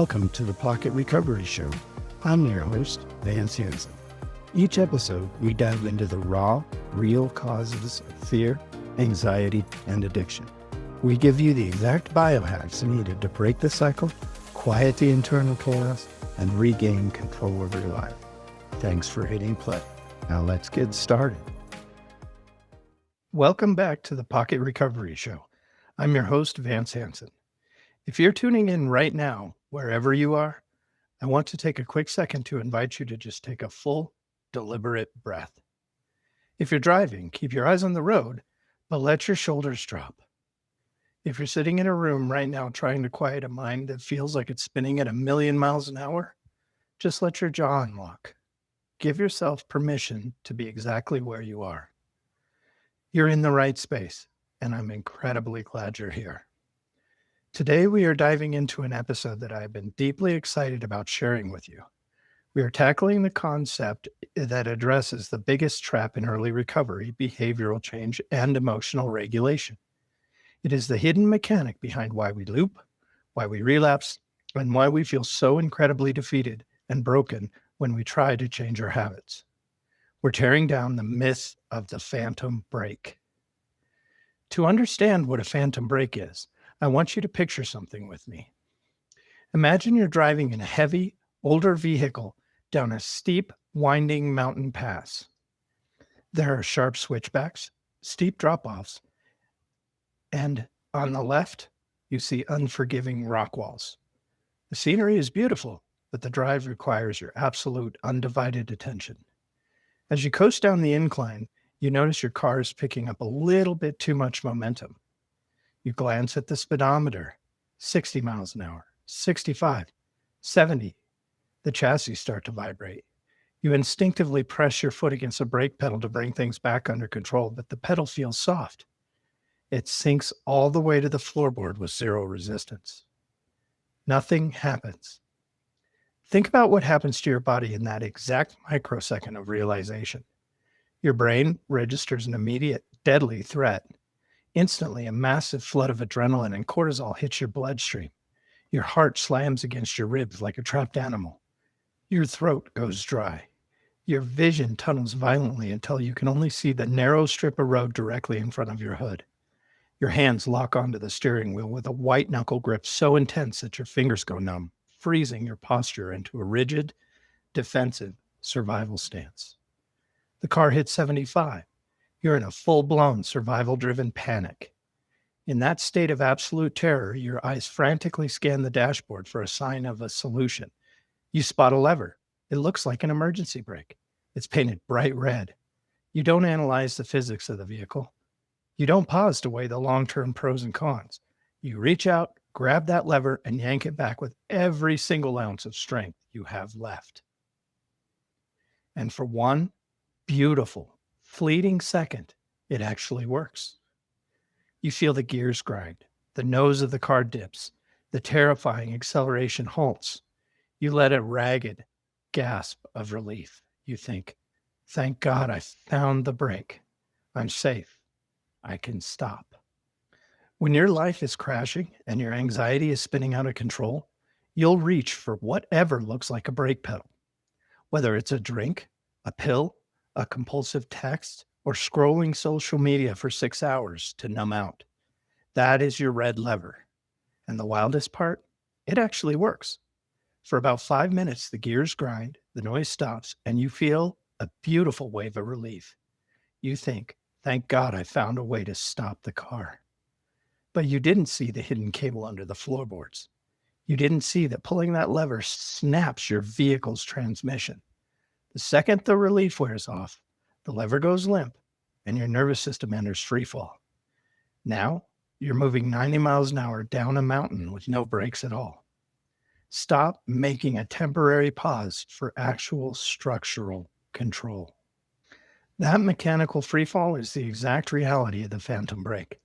Welcome to the Pocket Recovery Show. I'm your host, Vance Hansen. Each episode, we dive into the raw, real causes of fear, anxiety, and addiction. We give you the exact biohacks needed to break the cycle, quiet the internal chaos, and regain control over your life. Thanks for hitting play. Now let's get started. Welcome back to the Pocket Recovery Show. I'm your host, Vance Hansen. If you're tuning in right now, wherever you are, I want to take a quick second to invite you to just take a full, deliberate breath. If you're driving, keep your eyes on the road, but let your shoulders drop. If you're sitting in a room right now trying to quiet a mind that feels like it's spinning at 1,000,000 miles an hour, just let your jaw unlock. Give yourself permission to be exactly where you are. You're in the right space, and I'm incredibly glad you're here. Today, we are diving into an episode that I've been deeply excited about sharing with you. We are tackling the concept that addresses the biggest trap in early recovery, behavioral change, and emotional regulation. It is the hidden mechanic behind why we loop, why we relapse, and why we feel so incredibly defeated and broken when we try to change our habits. We're tearing down the myth of the phantom brake. To understand what a phantom brake is, I want you to picture something with me. Imagine you're driving in a heavy, older vehicle down a steep, winding mountain pass. There are sharp switchbacks, steep drop-offs, and on the left, you see unforgiving rock walls. The scenery is beautiful, but the drive requires your absolute, undivided attention. As you coast down the incline, you notice your car is picking up a little bit too much momentum. You glance at the speedometer, 60 miles an hour, 65, 70. The chassis start to vibrate. You instinctively press your foot against the brake pedal to bring things back under control, but the pedal feels soft. It sinks all the way to the floorboard with zero resistance. Nothing happens. Think about what happens to your body in that exact microsecond of realization. Your brain registers an immediate, deadly threat. Instantly, a massive flood of adrenaline and cortisol hits your bloodstream. Your heart slams against your ribs like a trapped animal. Your throat goes dry. Your vision tunnels violently until you can only see the narrow strip of road directly in front of your hood. Your hands lock onto the steering wheel with a white-knuckle grip so intense that your fingers go numb, freezing your posture into a rigid, defensive survival stance. The car hits 75. You're in a full-blown survival-driven panic. In that state of absolute terror, your eyes frantically scan the dashboard for a sign of a solution. You spot a lever. It looks like an emergency brake. It's painted bright red. You don't analyze the physics of the vehicle. You don't pause to weigh the long-term pros and cons. You reach out, grab that lever, and yank it back with every single ounce of strength you have left. And for one beautiful, fleeting second, it actually works. You feel the gears grind, the nose of the car dips, the terrifying acceleration halts. You let a ragged gasp of relief. You think, thank God I found the brake. I'm safe. I can stop. When your life is crashing and your anxiety is spinning out of control, you'll reach for whatever looks like a brake pedal. Whether it's a drink, a pill, a compulsive text, or scrolling social media for 6 hours to numb out. That is your red lever. And the wildest part, it actually works. For about 5 minutes, the gears grind, the noise stops, and you feel a beautiful wave of relief. You think, thank God I found a way to stop the car. But you didn't see the hidden cable under the floorboards. You didn't see that pulling that lever snaps your vehicle's transmission. The second the relief wears off, the lever goes limp and your nervous system enters freefall. Now, you're moving 90 miles an hour down a mountain with no brakes at all. Stop making a temporary pause for actual structural control. That mechanical freefall is the exact reality of the phantom brake.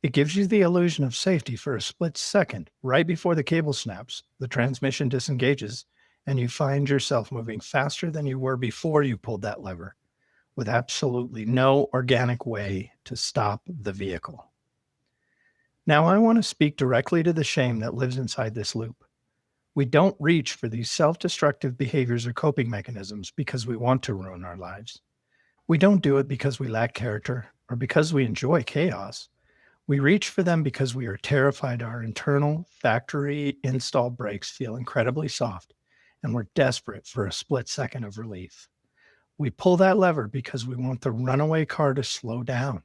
It gives you the illusion of safety for a split second right before the cable snaps, the transmission disengages, and you find yourself moving faster than you were before you pulled that lever, with absolutely no organic way to stop the vehicle. Now, I want to speak directly to the shame that lives inside this loop. We don't reach for these self-destructive behaviors or coping mechanisms because we want to ruin our lives. We don't do it because we lack character or because we enjoy chaos. We reach for them because we are terrified our internal factory installed brakes feel incredibly soft and we're desperate for a split second of relief. We pull that lever because we want the runaway car to slow down.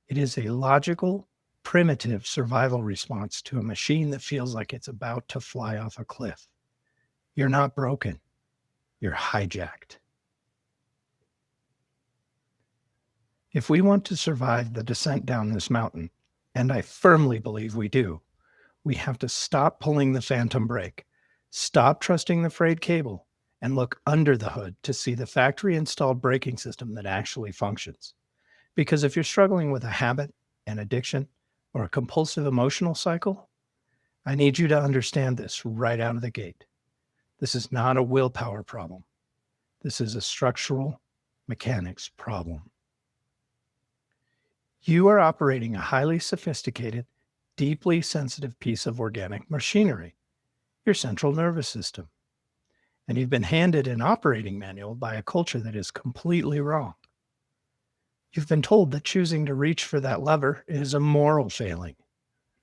It is a logical, primitive survival response to a machine that feels like it's about to fly off a cliff. You're not broken. You're hijacked. If we want to survive the descent down this mountain, and I firmly believe we do, we have to stop pulling the phantom brake, stop trusting the frayed cable, and look under the hood to see the factory-installed braking system that actually functions. Because if you're struggling with a habit, an addiction, or a compulsive emotional cycle, I need you to understand this right out of the gate. This is not a willpower problem. This is a structural mechanics problem. You are operating a highly sophisticated, deeply sensitive piece of organic machinery, your central nervous system. And you've been handed an operating manual by a culture that is completely wrong. You've been told that choosing to reach for that lever is a moral failing.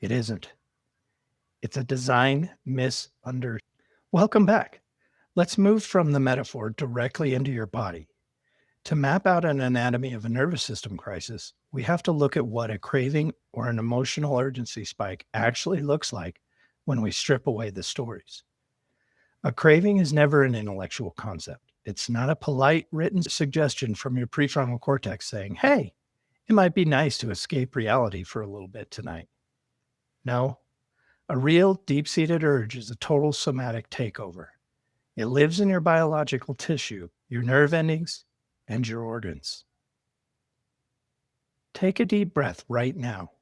It isn't. It's a design misunderstanding. Welcome back. Let's move from the metaphor directly into your body. To map out an anatomy of a nervous system crisis, we have to look at what a craving or an emotional urgency spike actually looks like when we strip away the stories. A craving is never an intellectual concept. It's not a polite written suggestion from your prefrontal cortex saying, hey, it might be nice to escape reality for a little bit tonight. No, a real deep-seated urge is a total somatic takeover. It lives in your biological tissue, your nerve endings, and your organs. Take a deep breath right now.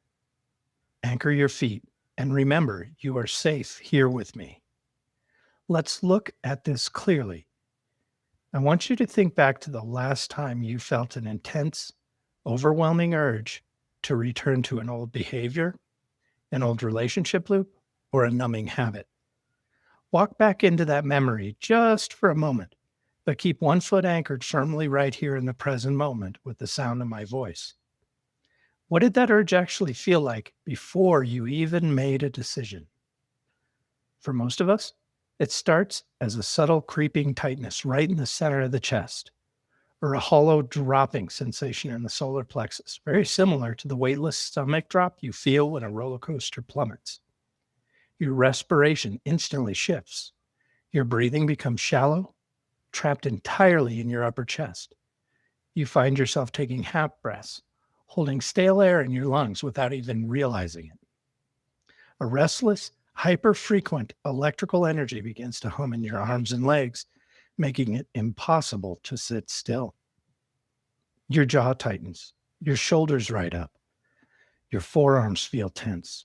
Anchor your feet, and remember, you are safe here with me. Let's look at this clearly. I want you to think back to the last time you felt an intense, overwhelming urge to return to an old behavior, an old relationship loop, or a numbing habit. Walk back into that memory just for a moment, but keep one foot anchored firmly right here in the present moment with the sound of my voice. What did that urge actually feel like before you even made a decision? For most of us, it starts as a subtle creeping tightness right in the center of the chest, or a hollow dropping sensation in the solar plexus, very similar to the weightless stomach drop you feel when a roller coaster plummets. Your respiration instantly shifts. Your breathing becomes shallow, trapped entirely in your upper chest. You find yourself taking half breaths, holding stale air in your lungs without even realizing it. A restless, hyper-frequent electrical energy begins to hum in your arms and legs, making it impossible to sit still. Your jaw tightens, your shoulders right up, your forearms feel tense,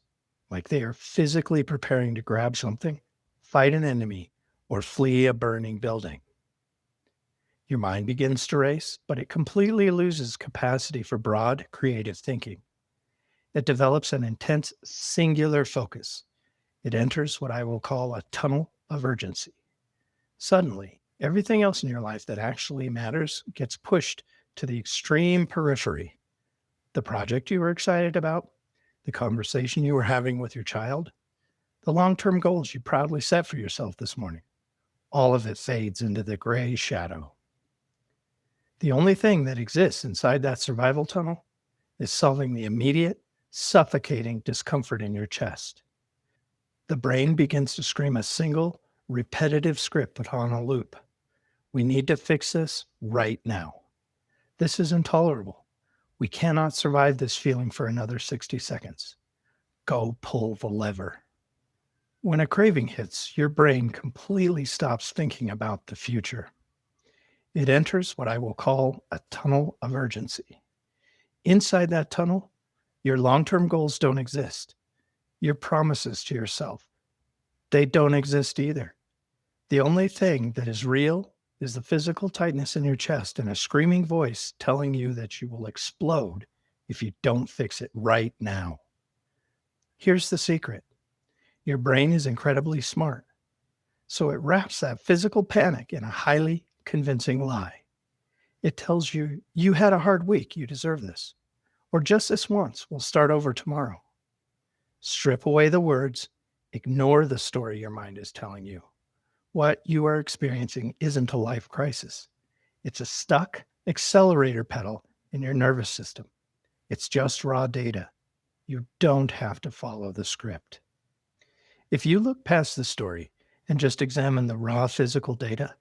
like they are physically preparing to grab something, fight an enemy, or flee a burning building. Your mind begins to race, but it completely loses capacity for broad, creative thinking. It develops an intense, singular focus. It enters what I will call a tunnel of urgency. Suddenly, everything else in your life that actually matters gets pushed to the extreme periphery. The project you were excited about, the conversation you were having with your child, the long-term goals you proudly set for yourself this morning. All of it fades into the gray shadow. The only thing that exists inside that survival tunnel is solving the immediate, suffocating discomfort in your chest. The brain begins to scream a single, repetitive script put on a loop. We need to fix this right now. This is intolerable. We cannot survive this feeling for another 60 seconds. Go pull the lever. When a craving hits, your brain completely stops thinking about the future. It enters what I will call a tunnel of urgency. Inside that tunnel, your long-term goals don't exist. Your promises to yourself, they don't exist either. The only thing that is real is the physical tightness in your chest and a screaming voice telling you that you will explode if you don't fix it right now. Here's the secret. Your brain is incredibly smart. So it wraps that physical panic in a highly convincing lie. It tells you, you had a hard week, you deserve this. Or just this once, we'll start over tomorrow. Strip away the words, ignore the story your mind is telling you. What you are experiencing isn't a life crisis. It's a stuck accelerator pedal in your nervous system. It's just raw data. You don't have to follow the script. If you look past the story and just examine the raw physical data,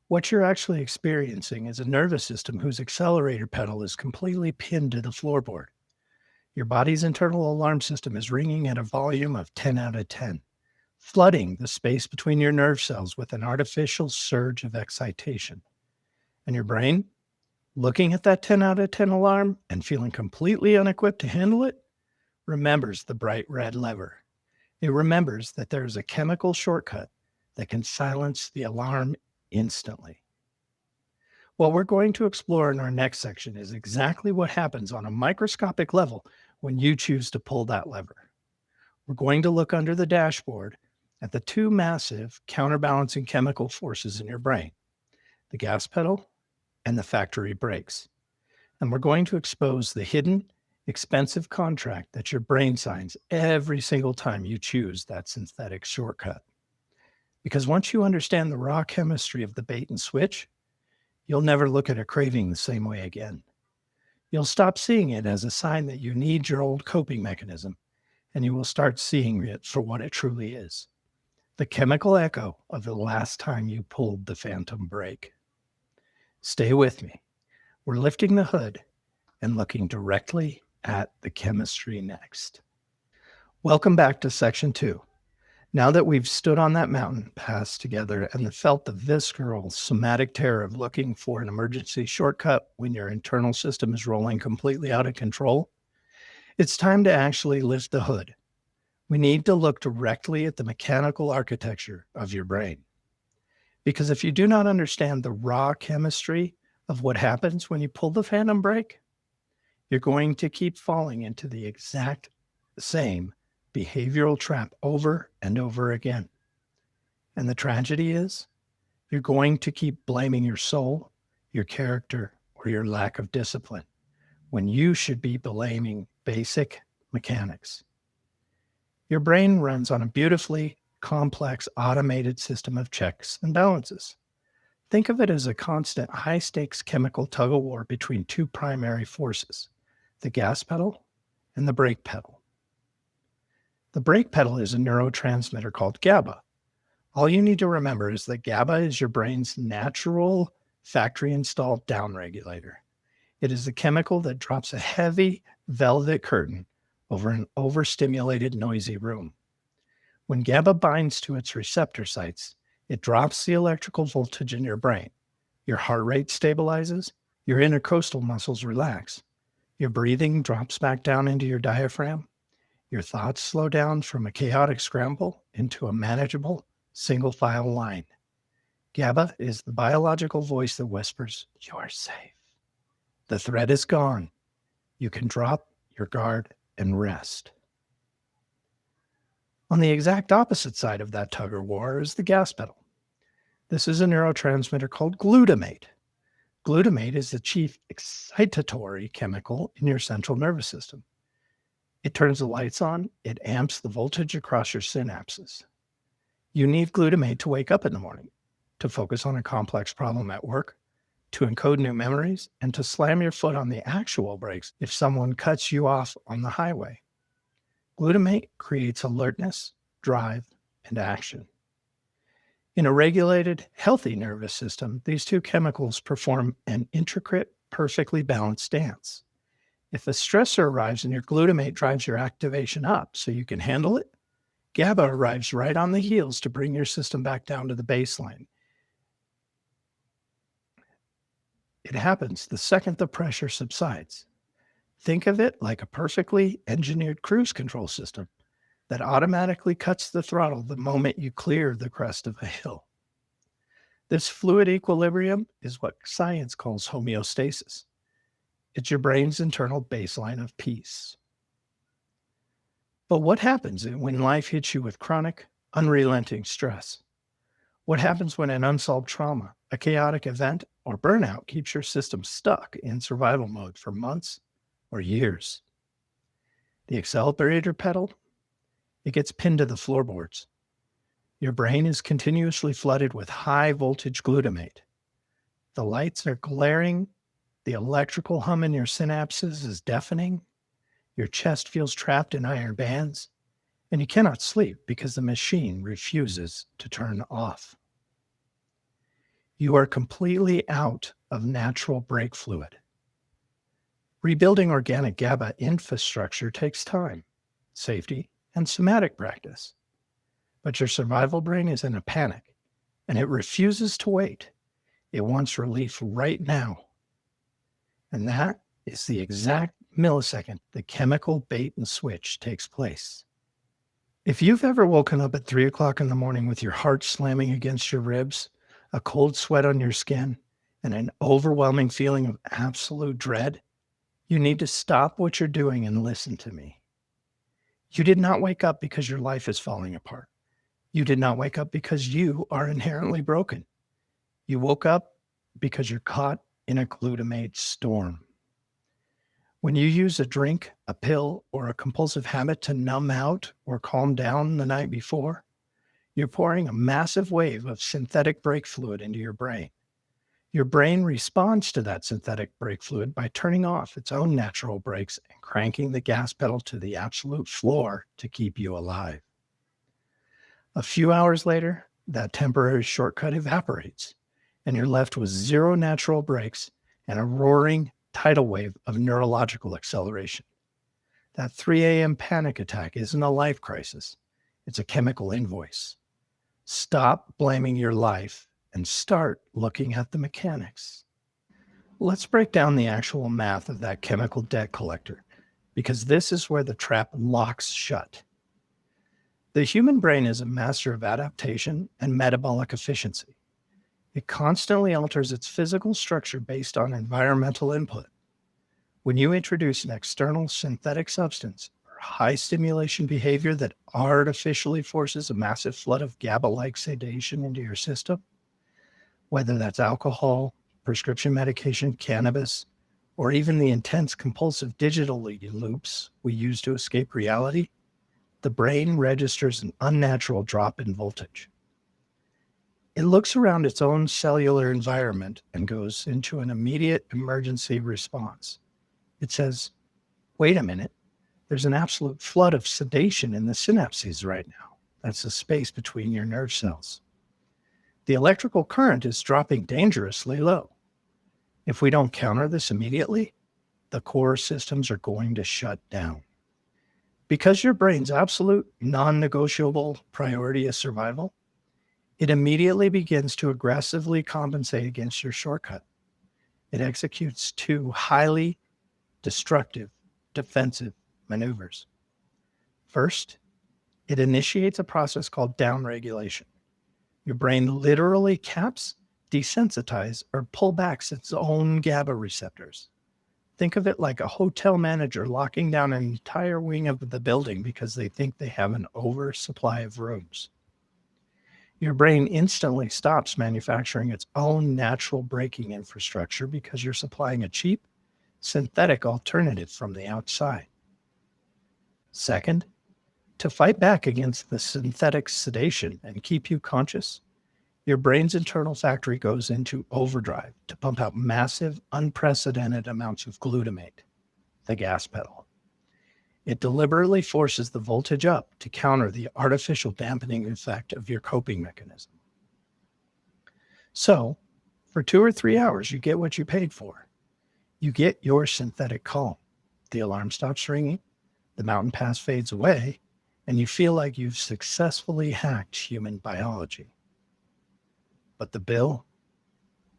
what you're actually experiencing is a nervous system whose accelerator pedal is completely pinned to the floorboard. Your body's internal alarm system is ringing at a volume of 10 out of 10, flooding the space between your nerve cells with an artificial surge of excitation. And your brain, looking at that 10 out of 10 alarm and feeling completely unequipped to handle it, remembers the bright red lever. It remembers that there is a chemical shortcut that can silence the alarm instantly. What we're going to explore in our next section is exactly what happens on a microscopic level when you choose to pull that lever. We're going to look under the dashboard at the two massive counterbalancing chemical forces in your brain, the gas pedal and the factory brakes. And we're going to expose the hidden, expensive contract that your brain signs every single time you choose that synthetic shortcut. Because once you understand the raw chemistry of the bait and switch, you'll never look at a craving the same way again. You'll stop seeing it as a sign that you need your old coping mechanism, and you will start seeing it for what it truly is, the chemical echo of the last time you pulled the phantom brake. Stay with me. We're lifting the hood and looking directly at the chemistry next. Welcome back to Section 2. Now that we've stood on that mountain pass together and felt the visceral somatic terror of looking for an emergency shortcut when your internal system is rolling completely out of control, it's time to actually lift the hood. We need to look directly at the mechanical architecture of your brain. Because if you do not understand the raw chemistry of what happens when you pull the phantom brake, you're going to keep falling into the exact same behavioral trap over and over again. And the tragedy is, you're going to keep blaming your soul, your character, or your lack of discipline, when you should be blaming basic mechanics. Your brain runs on a beautifully complex automated system of checks and balances. Think of it as a constant high-stakes chemical tug-of-war between two primary forces, the gas pedal and the brake pedal. The brake pedal is a neurotransmitter called GABA. All you need to remember is that GABA is your brain's natural factory-installed downregulator. It is the chemical that drops a heavy velvet curtain over an overstimulated, noisy room. When GABA binds to its receptor sites, it drops the electrical voltage in your brain. Your heart rate stabilizes, your intercostal muscles relax, your breathing drops back down into your diaphragm, your thoughts slow down from a chaotic scramble into a manageable, single-file line. GABA is the biological voice that whispers, "You are safe. The threat is gone. You can drop your guard and rest." On the exact opposite side of that tug-of-war is the gas pedal. This is a neurotransmitter called glutamate. Glutamate is the chief excitatory chemical in your central nervous system. It turns the lights on, it amps the voltage across your synapses. You need glutamate to wake up in the morning, to focus on a complex problem at work, to encode new memories, and to slam your foot on the actual brakes if someone cuts you off on the highway. Glutamate creates alertness, drive, and action. In a regulated, healthy nervous system, these two chemicals perform an intricate, perfectly balanced dance. If a stressor arrives and your glutamate drives your activation up so you can handle it, GABA arrives right on the heels to bring your system back down to the baseline. It happens the second the pressure subsides. Think of it like a perfectly engineered cruise control system that automatically cuts the throttle the moment you clear the crest of a hill. This fluid equilibrium is what science calls homeostasis. It's your brain's internal baseline of peace. But what happens when life hits you with chronic, unrelenting stress? What happens when an unsolved trauma, a chaotic event, or burnout keeps your system stuck in survival mode for months or years? The accelerator pedal, it gets pinned to the floorboards. Your brain is continuously flooded with high voltage glutamate. The lights are glaring. The electrical hum in your synapses is deafening. Your chest feels trapped in iron bands, and you cannot sleep because the machine refuses to turn off. You are completely out of natural brake fluid. Rebuilding organic GABA infrastructure takes time, safety, and somatic practice. But your survival brain is in a panic, and it refuses to wait. It wants relief right now. And that is the exact millisecond the chemical bait and switch takes place. If you've ever woken up at 3 o'clock in the morning with your heart slamming against your ribs, a cold sweat on your skin, and an overwhelming feeling of absolute dread, you need to stop what you're doing and listen to me. You did not wake up because your life is falling apart. You did not wake up because you are inherently broken. You woke up because you're caught in a glutamate storm. When you use a drink, a pill, or a compulsive habit to numb out or calm down the night before, you're pouring a massive wave of synthetic brake fluid into your brain. Your brain responds to that synthetic brake fluid by turning off its own natural brakes and cranking the gas pedal to the absolute floor to keep you alive. A few hours later, that temporary shortcut evaporates, and you're left with zero natural brakes and a roaring tidal wave of neurological acceleration. That 3 a.m. panic attack isn't a life crisis. It's a chemical invoice. Stop blaming your life and start looking at the mechanics. Let's break down the actual math of that chemical debt collector, because this is where the trap locks shut. The human brain is a master of adaptation and metabolic efficiency. It constantly alters its physical structure based on environmental input. When you introduce an external synthetic substance or high stimulation behavior that artificially forces a massive flood of GABA-like sedation into your system, whether that's alcohol, prescription medication, cannabis, or even the intense compulsive digital loops we use to escape reality, the brain registers an unnatural drop in voltage. It looks around its own cellular environment and goes into an immediate emergency response. It says, wait a minute, there's an absolute flood of sedation in the synapses right now. That's the space between your nerve cells. The electrical current is dropping dangerously low. If we don't counter this immediately, the core systems are going to shut down. Because your brain's absolute non-negotiable priority is survival, it immediately begins to aggressively compensate against your shortcut. It executes two highly destructive defensive maneuvers. First, it initiates a process called downregulation. Your brain literally caps, desensitize, or pull back its own GABA receptors. Think of it like a hotel manager locking down an entire wing of the building because they think they have an oversupply of rooms. Your brain instantly stops manufacturing its own natural braking infrastructure because you're supplying a cheap, synthetic alternative from the outside. Second, to fight back against the synthetic sedation and keep you conscious, your brain's internal factory goes into overdrive to pump out massive, unprecedented amounts of glutamate, the gas pedal. It deliberately forces the voltage up to counter the artificial dampening effect of your coping mechanism. So, for 2 or 3 hours, you get what you paid for. You get your synthetic calm. The alarm stops ringing, the mountain pass fades away, and you feel like you've successfully hacked human biology. But the bill,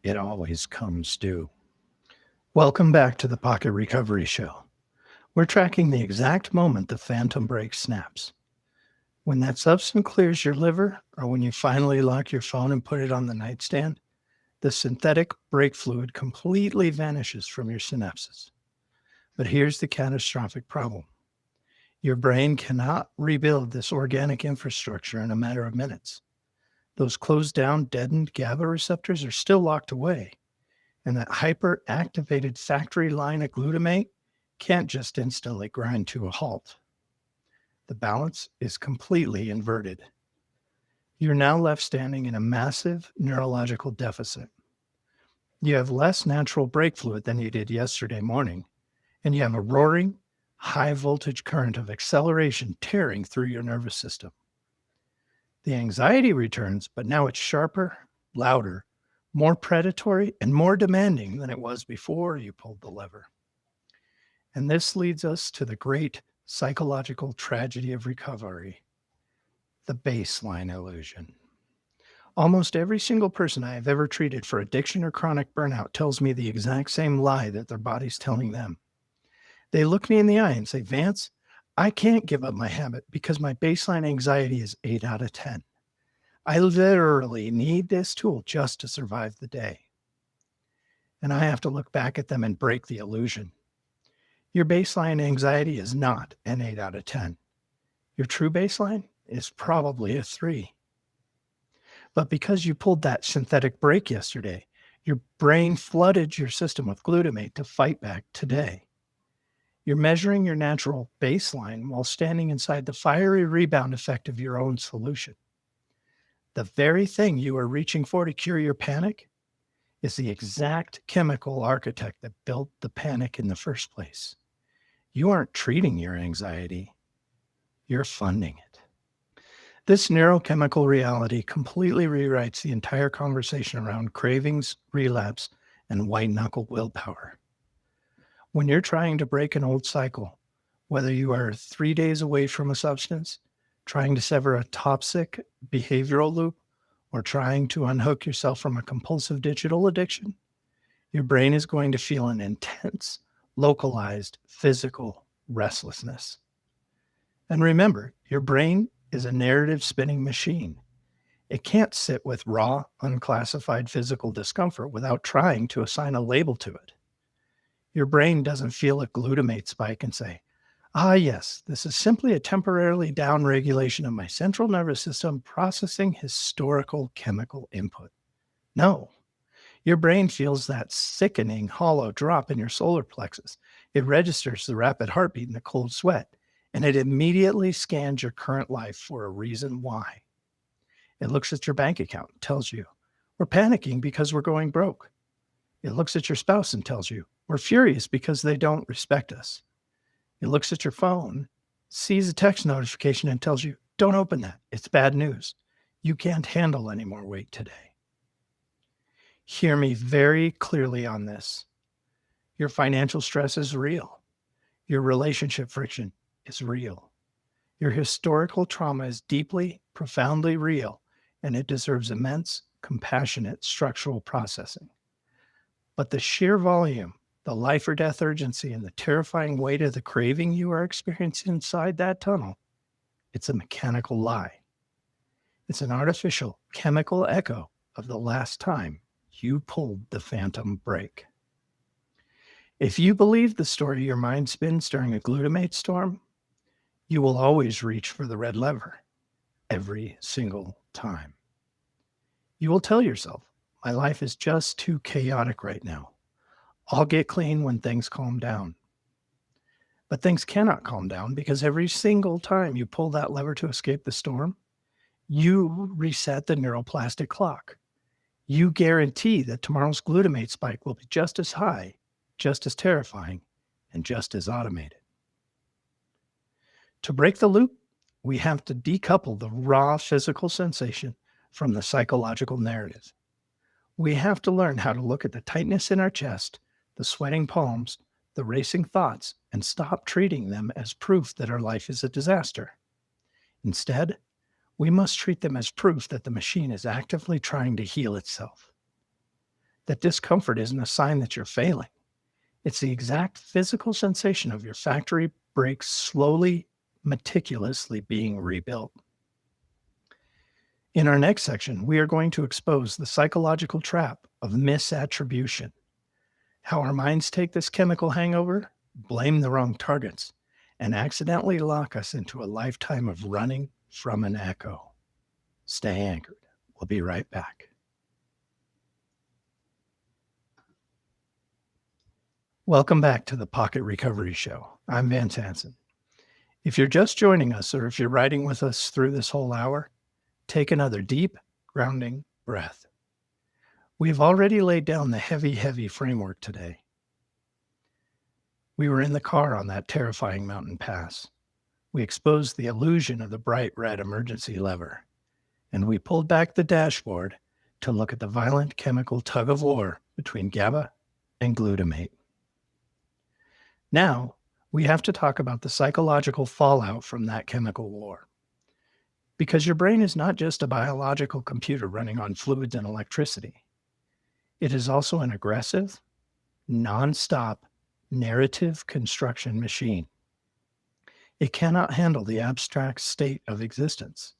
it always comes due. Welcome back to the Pocket Recovery Show. We're tracking the exact moment the phantom brake snaps. When that substance clears your liver, or when you finally lock your phone and put it on the nightstand, the synthetic brake fluid completely vanishes from your synapses. But here's the catastrophic problem. Your brain cannot rebuild this organic infrastructure in a matter of minutes. those closed down, deadened GABA receptors are still locked away. And that hyper-activated factory line of glutamate can't just instantly grind to a halt. The balance is completely inverted. You're now left standing in a massive neurological deficit. You have less natural brake fluid than you did yesterday morning, and you have a roaring, high-voltage current of acceleration tearing through your nervous system. The anxiety returns, but now it's sharper, louder, more predatory, and more demanding than it was before you pulled the lever. And this leads us to the great psychological tragedy of recovery, the baseline illusion. Almost every single person I have ever treated for addiction or chronic burnout tells me the exact same lie that their body's telling them. They look me in the eye and say, Vance, I can't give up my habit because my baseline anxiety is 8 out of 10. I literally need this tool just to survive the day. And I have to look back at them and break the illusion. Your baseline anxiety is not an 8 out of 10. Your true baseline is probably a 3. But because you pulled that synthetic brake yesterday, your brain flooded your system with glutamate to fight back today. You're measuring your natural baseline while standing inside the fiery rebound effect of your own solution. The very thing you are reaching for to cure your panic is the exact chemical architect that built the panic in the first place. You aren't treating your anxiety, you're funding it. This neurochemical reality completely rewrites the entire conversation around cravings, relapse, and white-knuckle willpower. When you're trying to break an old cycle, whether you are 3 days away from a substance, trying to sever a toxic behavioral loop, or trying to unhook yourself from a compulsive digital addiction, your brain is going to feel an intense, localized, physical restlessness. And remember, your brain is a narrative spinning machine. It can't sit with raw, unclassified physical discomfort without trying to assign a label to it. Your brain doesn't feel a glutamate spike and say, yes, this is simply a temporarily downregulation of my central nervous system processing historical chemical input. No, your brain feels that sickening hollow drop in your solar plexus. It registers the rapid heartbeat and the cold sweat, and it immediately scans your current life for a reason why. It looks at your bank account and tells you, we're panicking because we're going broke. It looks at your spouse and tells you, we're furious because they don't respect us. It looks at your phone, sees a text notification and tells you, don't open that. It's bad news. You can't handle any more weight today. Hear me very clearly on this. Your financial stress is real. Your relationship friction is real. Your historical trauma is deeply, profoundly real, and it deserves immense, compassionate structural processing. But the sheer volume, the life or death urgency, and the terrifying weight of the craving you are experiencing inside that tunnel, it's a mechanical lie. It's an artificial chemical echo of the last time you pulled the phantom brake. If you believe the story your mind spins during a glutamate storm, you will always reach for the red lever every single time. You will tell yourself, my life is just too chaotic right now. I'll get clean when things calm down. But things cannot calm down because every single time you pull that lever to escape the storm, you reset the neuroplastic clock. You guarantee that tomorrow's glutamate spike will be just as high, just as terrifying, and just as automated. To break the loop, we have to decouple the raw physical sensation from the psychological narrative. We have to learn how to look at the tightness in our chest, the sweating palms, the racing thoughts, and stop treating them as proof that our life is a disaster. Instead, we must treat them as proof that the machine is actively trying to heal itself. That discomfort isn't a sign that you're failing. It's the exact physical sensation of your factory brakes slowly, meticulously being rebuilt. In our next section, we are going to expose the psychological trap of misattribution, how our minds take this chemical hangover, blame the wrong targets, and accidentally lock us into a lifetime of running from an echo. Stay anchored. We'll be right back. Welcome back to the Pocket Recovery Show. I'm Vance Hansen. If you're just joining us or if you're riding with us through this whole hour, take another deep, grounding breath. We've already laid down the heavy framework today. We were in the car on that terrifying mountain pass. We exposed the illusion of the bright red emergency lever, and we pulled back the dashboard to look at the violent chemical tug of war between GABA and glutamate. Now, we have to talk about the psychological fallout from that chemical war. Because your brain is not just a biological computer running on fluids and electricity. It is also an aggressive, non-stop narrative construction machine. It cannot handle the abstract state of existence.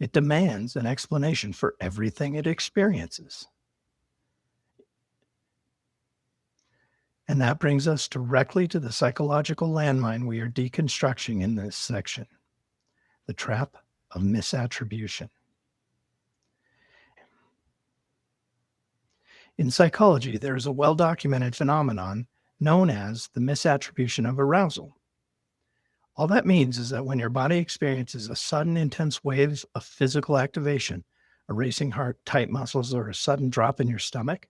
It demands an explanation for everything it experiences. And that brings us directly to the psychological landmine we are deconstructing in this section, the trap of misattribution. In psychology, there is a well-documented phenomenon known as the misattribution of arousal. All that means is that when your body experiences a sudden intense wave of physical activation, a racing heart, tight muscles, or a sudden drop in your stomach,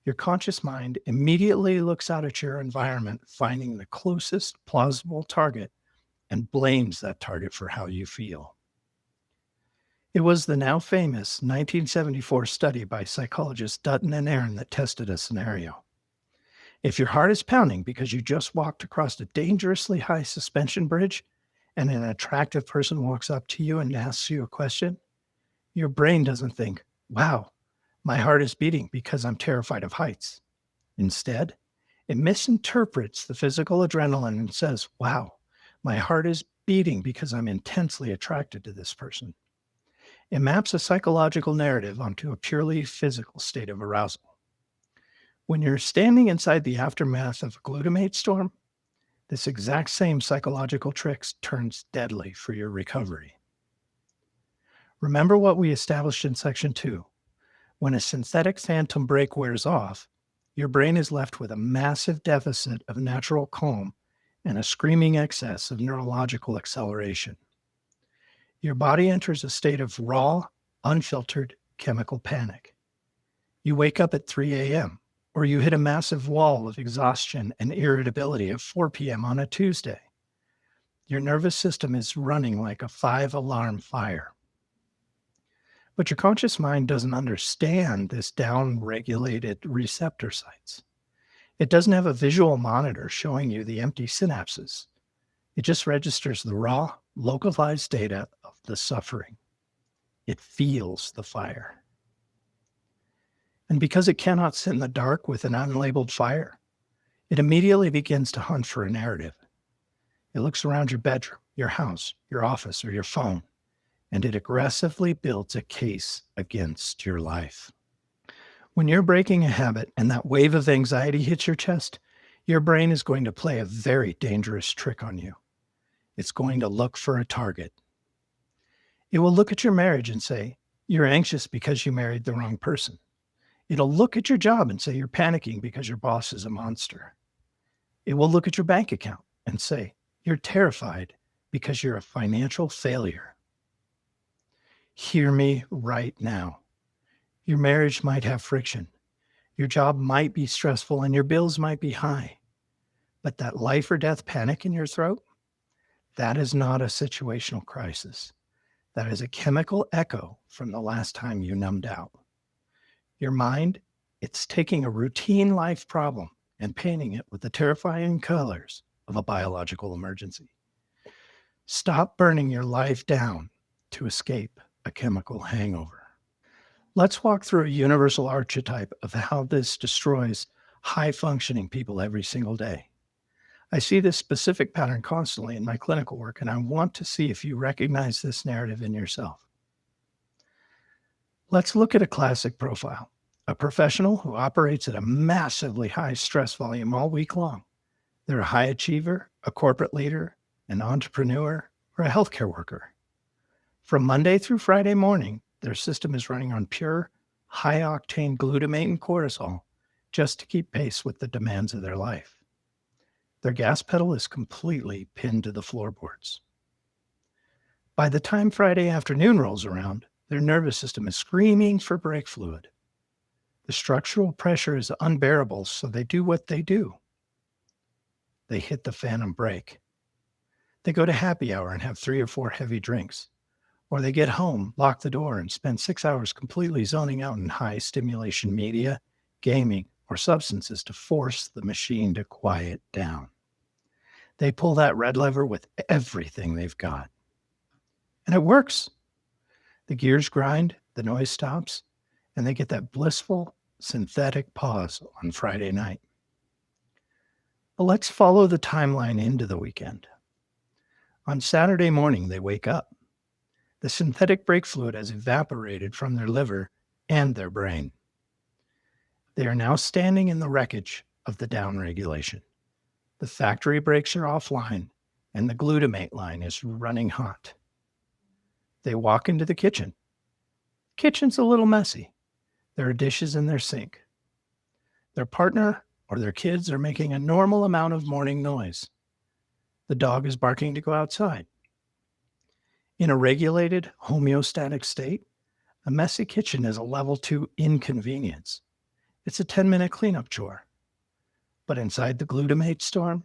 your conscious mind immediately looks out at your environment, finding the closest plausible target, and blames that target for how you feel. It was the now famous 1974 study by psychologists Dutton and Aaron that tested a scenario. If your heart is pounding because you just walked across a dangerously high suspension bridge and an attractive person walks up to you and asks you a question, your brain doesn't think, wow, my heart is beating because I'm terrified of heights. Instead, it misinterprets the physical adrenaline and says, wow, my heart is beating because I'm intensely attracted to this person. It maps a psychological narrative onto a purely physical state of arousal. When you're standing inside the aftermath of a glutamate storm, this exact same psychological trick turns deadly for your recovery. Remember what we established in section 2. When a synthetic phantom brake wears off, your brain is left with a massive deficit of natural calm and a screaming excess of neurological acceleration. Your body enters a state of raw, unfiltered chemical panic. You wake up at 3 a.m., or you hit a massive wall of exhaustion and irritability at 4 p.m. on a Tuesday. Your nervous system is running like a 5-alarm fire. But your conscious mind doesn't understand this down-regulated receptor sites. It doesn't have a visual monitor showing you the empty synapses. It just registers the raw, localized data of the suffering. It feels the fire. And because it cannot sit in the dark with an unlabeled fire, it immediately begins to hunt for a narrative. It looks around your bedroom, your house, your office, or your phone, and it aggressively builds a case against your life. When you're breaking a habit and that wave of anxiety hits your chest, your brain is going to play a very dangerous trick on you. It's going to look for a target. It will look at your marriage and say, you're anxious because you married the wrong person. It'll look at your job and say you're panicking because your boss is a monster. It will look at your bank account and say you're terrified because you're a financial failure. Hear me right now. Your marriage might have friction. Your job might be stressful and your bills might be high. But that life or death panic in your throat, that is not a situational crisis. That is a chemical echo from the last time you numbed out. Your mind, it's taking a routine life problem and painting it with the terrifying colors of a biological emergency. Stop burning your life down to escape a chemical hangover. Let's walk through a universal archetype of how this destroys high-functioning people every single day. I see this specific pattern constantly in my clinical work, and I want to see if you recognize this narrative in yourself. Let's look at a classic profile, a professional who operates at a massively high stress volume all week long. They're a high achiever, a corporate leader, an entrepreneur, or a healthcare worker. From Monday through Friday morning, Their system is running on pure, high-octane glutamate and cortisol just to keep pace with the demands of their life. Their gas pedal is completely pinned to the floorboards. By the time Friday afternoon rolls around, their nervous system is screaming for brake fluid. The structural pressure is unbearable, so they do what they do. They hit the phantom brake. They go to happy hour and have 3 or 4 heavy drinks. Or they get home, lock the door, and spend 6 hours completely zoning out in high stimulation media, gaming, or substances to force the machine to quiet down. They pull that red lever with everything they've got. And it works. The gears grind, the noise stops, and they get that blissful, synthetic pause on Friday night. But let's follow the timeline into the weekend. On Saturday morning, they wake up. The synthetic brake fluid has evaporated from their liver and their brain. They are now standing in the wreckage of the downregulation. The factory brakes are offline, and the glutamate line is running hot. They walk into the kitchen. Kitchen's a little messy. There are dishes in their sink. Their partner or their kids are making a normal amount of morning noise. The dog is barking to go outside. In a regulated, homeostatic state, a messy kitchen is a level 2 inconvenience. It's a 10-minute cleanup chore. But inside the glutamate storm,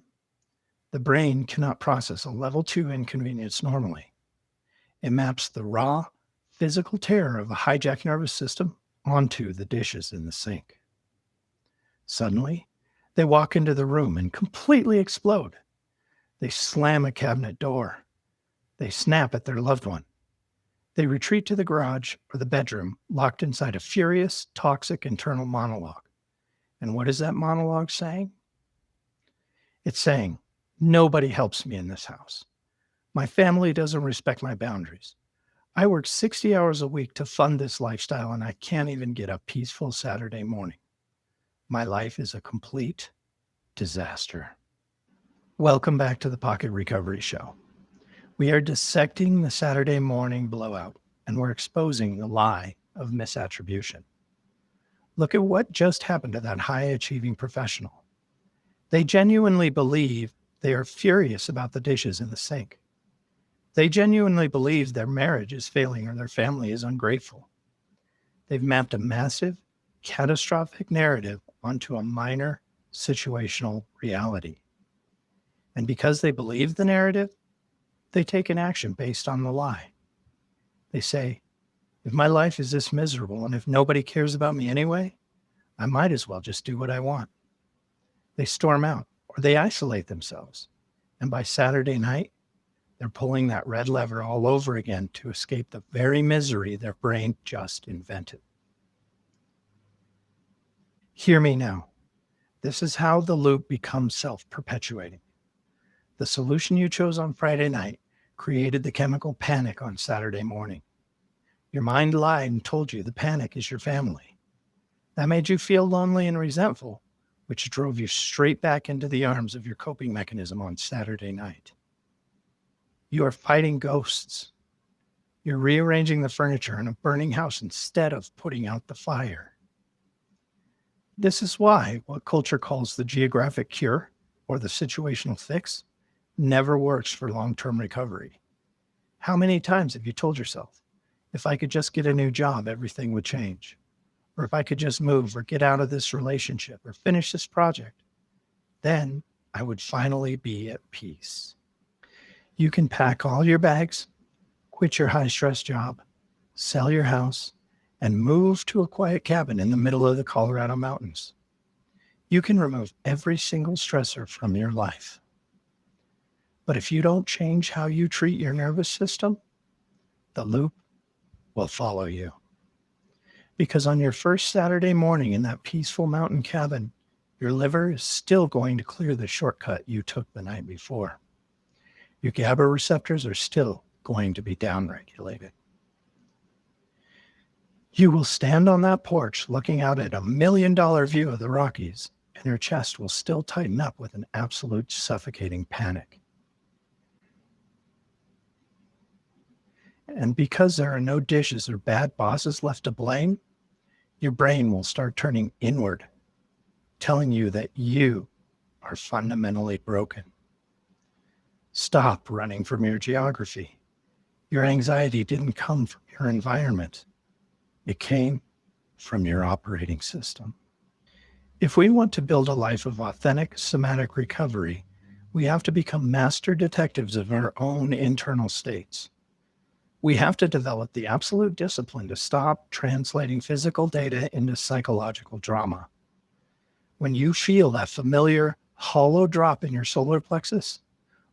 the brain cannot process a level 2 inconvenience normally. It maps the raw, physical terror of a hijacked nervous system onto the dishes in the sink. Suddenly, they walk into the room and completely explode. They slam a cabinet door. They snap at their loved one. They retreat to the garage or the bedroom, locked inside a furious, toxic internal monologue. And what is that monologue saying? It's saying, nobody helps me in this house. My family doesn't respect my boundaries. I work 60 hours a week to fund this lifestyle, and I can't even get a peaceful Saturday morning. My life is a complete disaster. Welcome back to the Pocket Recovery Show. We are dissecting the Saturday morning blowout, and we're exposing the lie of misattribution. Look at what just happened to that high-achieving professional. They genuinely believe they are furious about the dishes in the sink. They genuinely believe their marriage is failing or their family is ungrateful. They've mapped a massive, catastrophic narrative onto a minor, situational reality. And because they believe the narrative, they take an action based on the lie. They say, if my life is this miserable and if nobody cares about me anyway, I might as well just do what I want. They storm out or they isolate themselves. And by Saturday night, they're pulling that red lever all over again to escape the very misery their brain just invented. Hear me now. This is how the loop becomes self-perpetuating. The solution you chose on Friday night created the chemical panic on Saturday morning. Your mind lied and told you the panic is your family. That made you feel lonely and resentful, which drove you straight back into the arms of your coping mechanism on Saturday night. You are fighting ghosts. You're rearranging the furniture in a burning house instead of putting out the fire. This is why what culture calls the geographic cure or the situational fix never works for long-term recovery. How many times have you told yourself, if I could just get a new job, everything would change? Or if I could just move or get out of this relationship or finish this project, then I would finally be at peace. You can pack all your bags, quit your high-stress job, sell your house, and move to a quiet cabin in the middle of the Colorado mountains. You can remove every single stressor from your life. But if you don't change how you treat your nervous system, the loop will follow you. Because on your first Saturday morning in that peaceful mountain cabin, your liver is still going to clear the shortcut you took the night before. Your GABA receptors are still going to be downregulated. You will stand on that porch looking out at $1 million view of the Rockies, and your chest will still tighten up with an absolute suffocating panic. And because there are no dishes or bad bosses left to blame, your brain will start turning inward, telling you that you are fundamentally broken. Stop running from your geography. Your anxiety didn't come from your environment. It came from your operating system. If we want to build a life of authentic somatic recovery, we have to become master detectives of our own internal states. We have to develop the absolute discipline to stop translating physical data into psychological drama. When you feel that familiar hollow drop in your solar plexus,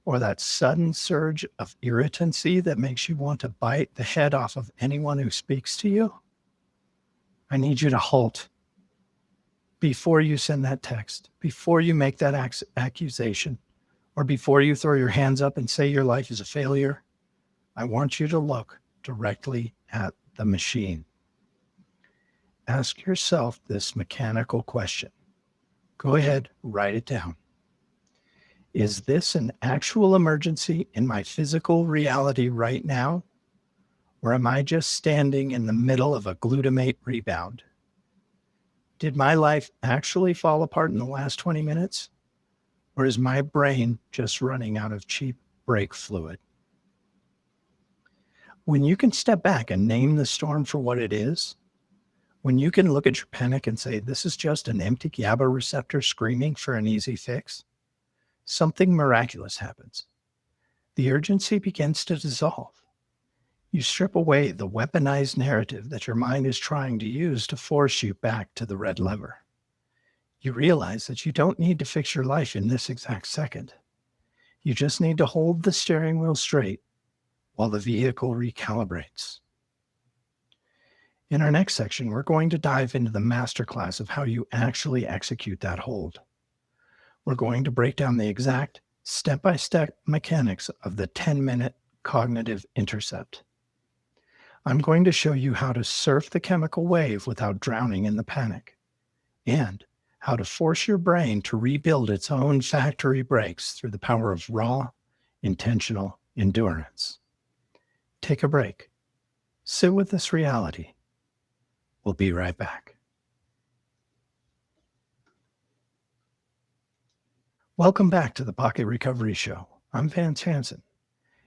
or that sudden surge of irritancy that makes you want to bite the head off of anyone who speaks to you, I need you to halt before you send that text, before you make that accusation, or before you throw your hands up and say your life is a failure. I want you to look directly at the machine. Ask yourself this mechanical question. Go ahead, write it down. Is this an actual emergency in my physical reality right now? Or am I just standing in the middle of a glutamate rebound? Did my life actually fall apart in the last 20 minutes? Or is my brain just running out of cheap brake fluid? When you can step back and name the storm for what it is, when you can look at your panic and say, this is just an empty GABA receptor screaming for an easy fix, something miraculous happens. The urgency begins to dissolve. You strip away the weaponized narrative that your mind is trying to use to force you back to the red lever. You realize that you don't need to fix your life in this exact second. You just need to hold the steering wheel straight while the vehicle recalibrates. In our next section, we're going to dive into the masterclass of how you actually execute that hold. We're going to break down the exact step-by-step mechanics of the 10-minute Cognitive Intercept. I'm going to show you how to surf the chemical wave without drowning in the panic, and how to force your brain to rebuild its own factory brakes through the power of raw, intentional endurance. Take a break. Sit with this reality. We'll be right back. Welcome back to the Pocket Recovery Show. I'm Vance Hansen.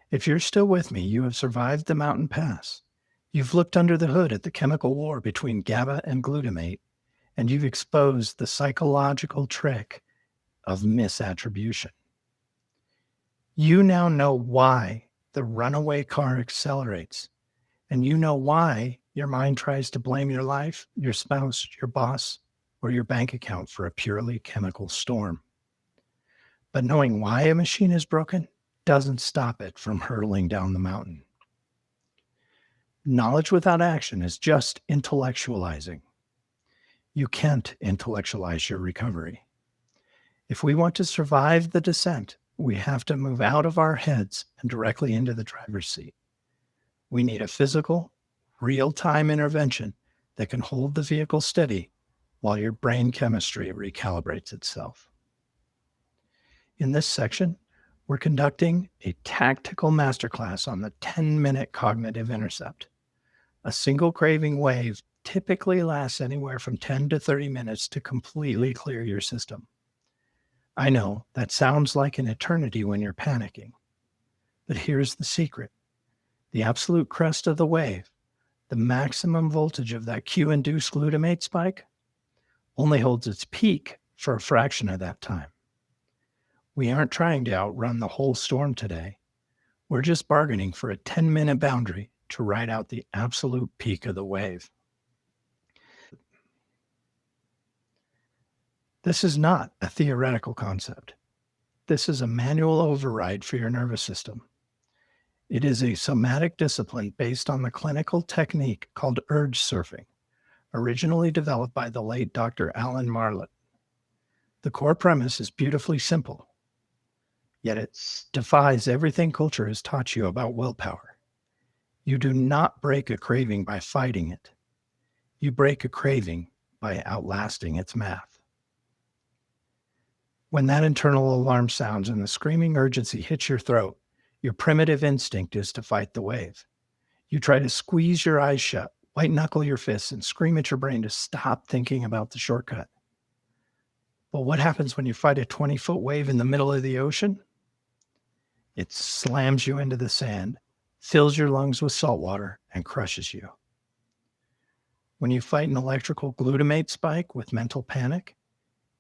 If you're still with me, you have survived the mountain pass. You've looked under the hood at the chemical war between GABA and glutamate, and you've exposed the psychological trick of misattribution. You now know why the runaway car accelerates, and you know why your mind tries to blame your life, your spouse, your boss, or your bank account for a purely chemical storm. But knowing why a machine is broken doesn't stop it from hurtling down the mountain. Knowledge without action is just intellectualizing. You can't intellectualize your recovery. If we want to survive the descent, we have to move out of our heads and directly into the driver's seat. We need a physical, real-time intervention that can hold the vehicle steady while your brain chemistry recalibrates itself. In this section, we're conducting a tactical masterclass on the 10-minute Cognitive Intercept. A single craving wave typically lasts anywhere from 10 to 30 minutes to completely clear your system. I know that sounds like an eternity when you're panicking, but here's the secret. The absolute crest of the wave, the maximum voltage of that cue-induced glutamate spike, only holds its peak for a fraction of that time. We aren't trying to outrun the whole storm today. We're just bargaining for a 10-minute boundary to ride out the absolute peak of the wave. This is not a theoretical concept. This is a manual override for your nervous system. It is a somatic discipline based on the clinical technique called urge surfing, originally developed by the late Dr. Alan Marlett. The core premise is beautifully simple, yet it defies everything culture has taught you about willpower. You do not break a craving by fighting it. You break a craving by outlasting its math. When that internal alarm sounds and the screaming urgency hits your throat, your primitive instinct is to fight the wave. You try to squeeze your eyes shut, white knuckle your fists, and scream at your brain to stop thinking about the shortcut. But what happens when you fight a 20-foot wave in the middle of the ocean? It slams you into the sand, fills your lungs with salt water, and crushes you. When you fight an electrical glutamate spike with mental panic,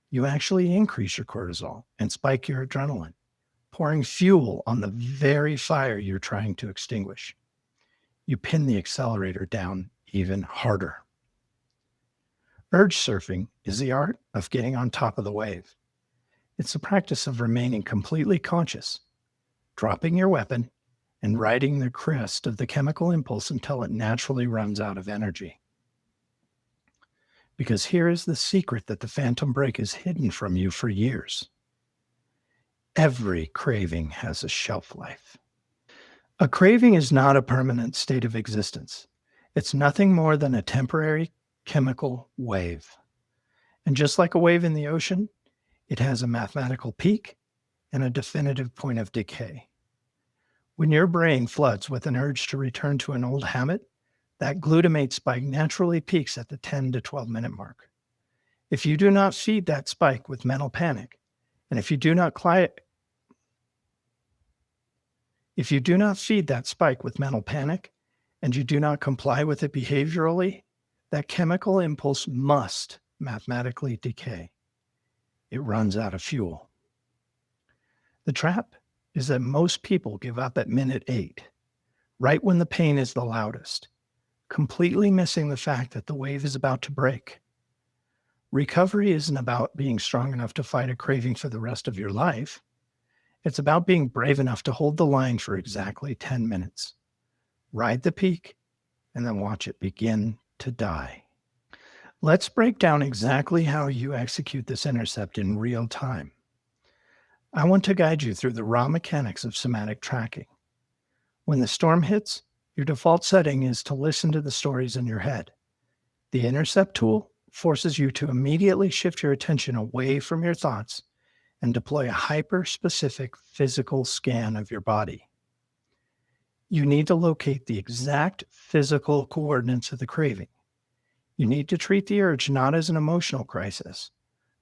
you actually increase your cortisol and spike your adrenaline, pouring fuel on the very fire you're trying to extinguish. You pin the accelerator down even harder. Urge surfing is the art of getting on top of the wave. It's the practice of remaining completely conscious, dropping your weapon, and riding the crest of the chemical impulse until it naturally runs out of energy. Because here is the secret that the phantom brake has hidden from you for years. Every craving has a shelf life. A craving is not a permanent state of existence. It's nothing more than a temporary chemical wave. And just like a wave in the ocean, it has a mathematical peak and a definitive point of decay. When your brain floods with an urge to return to an old habit, that glutamate spike naturally peaks at the 10 to 12 minute mark. If you do not feed that spike with mental panic, and if you do not feed that spike with mental panic, and you do not comply with it behaviorally, that chemical impulse must mathematically decay. It runs out of fuel. The trap is that most people give up at minute 8, right when the pain is the loudest, completely missing the fact that the wave is about to break. Recovery isn't about being strong enough to fight a craving for the rest of your life. It's about being brave enough to hold the line for exactly 10 minutes, ride the peak, and then watch it begin to die. Let's break down exactly how you execute this intercept in real time. I want to guide you through the raw mechanics of somatic tracking. When the storm hits, your default setting is to listen to the stories in your head. The intercept tool forces you to immediately shift your attention away from your thoughts and deploy a hyper-specific physical scan of your body. You need to locate the exact physical coordinates of the craving. You need to treat the urge not as an emotional crisis,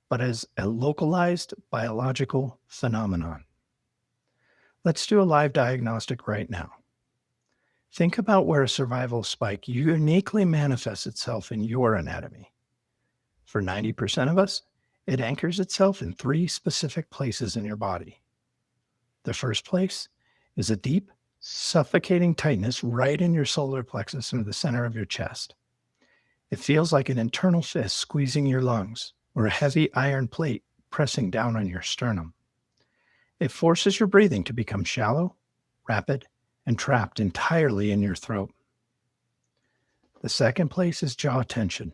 but as a localized biological phenomenon. Let's do a live diagnostic right now. Think about where a survival spike uniquely manifests itself in your anatomy. For 90% of us, it anchors itself in 3 specific places in your body. The first place is a deep, suffocating tightness right in your solar plexus in the center of your chest. It feels like an internal fist squeezing your lungs or a heavy iron plate pressing down on your sternum. It forces your breathing to become shallow, rapid, and trapped entirely in your throat. The second place is jaw tension.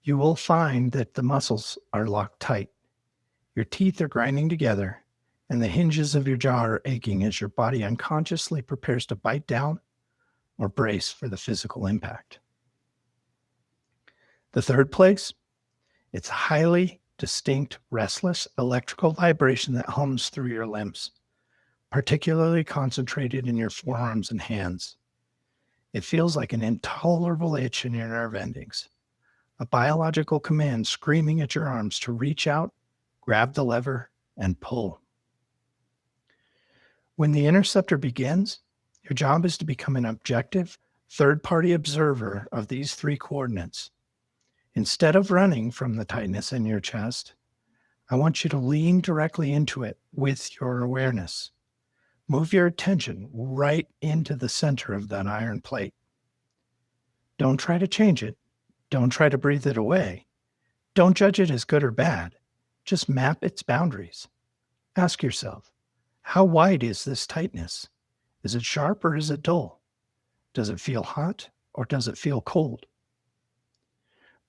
You will find that the muscles are locked tight. Your teeth are grinding together, and the hinges of your jaw are aching as your body unconsciously prepares to bite down or brace for the physical impact. The third place, it's highly distinct, restless electrical vibration that hums through your limbs, particularly concentrated in your forearms and hands. It feels like an intolerable itch in your nerve endings, a biological command screaming at your arms to reach out, grab the lever, and pull. When the interceptor begins, your job is to become an objective, third-party observer of these 3 coordinates. Instead of running from the tightness in your chest, I want you to lean directly into it with your awareness. Move your attention right into the center of that iron plate. Don't try to change it. Don't try to breathe it away. Don't judge it as good or bad. Just map its boundaries. Ask yourself, how wide is this tightness? Is it sharp or is it dull? Does it feel hot or does it feel cold?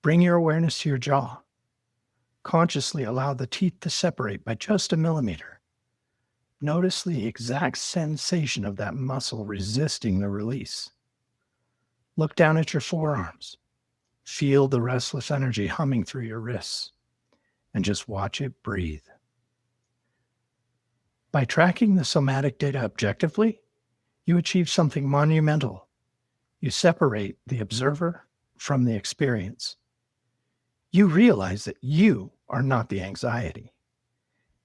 Bring your awareness to your jaw. Consciously allow the teeth to separate by just a millimeter. Notice the exact sensation of that muscle resisting the release. Look down at your forearms. Feel the restless energy humming through your wrists, and just watch it breathe. By tracking the somatic data objectively, you achieve something monumental You separate the observer from the experience. You realize that you are not the anxiety.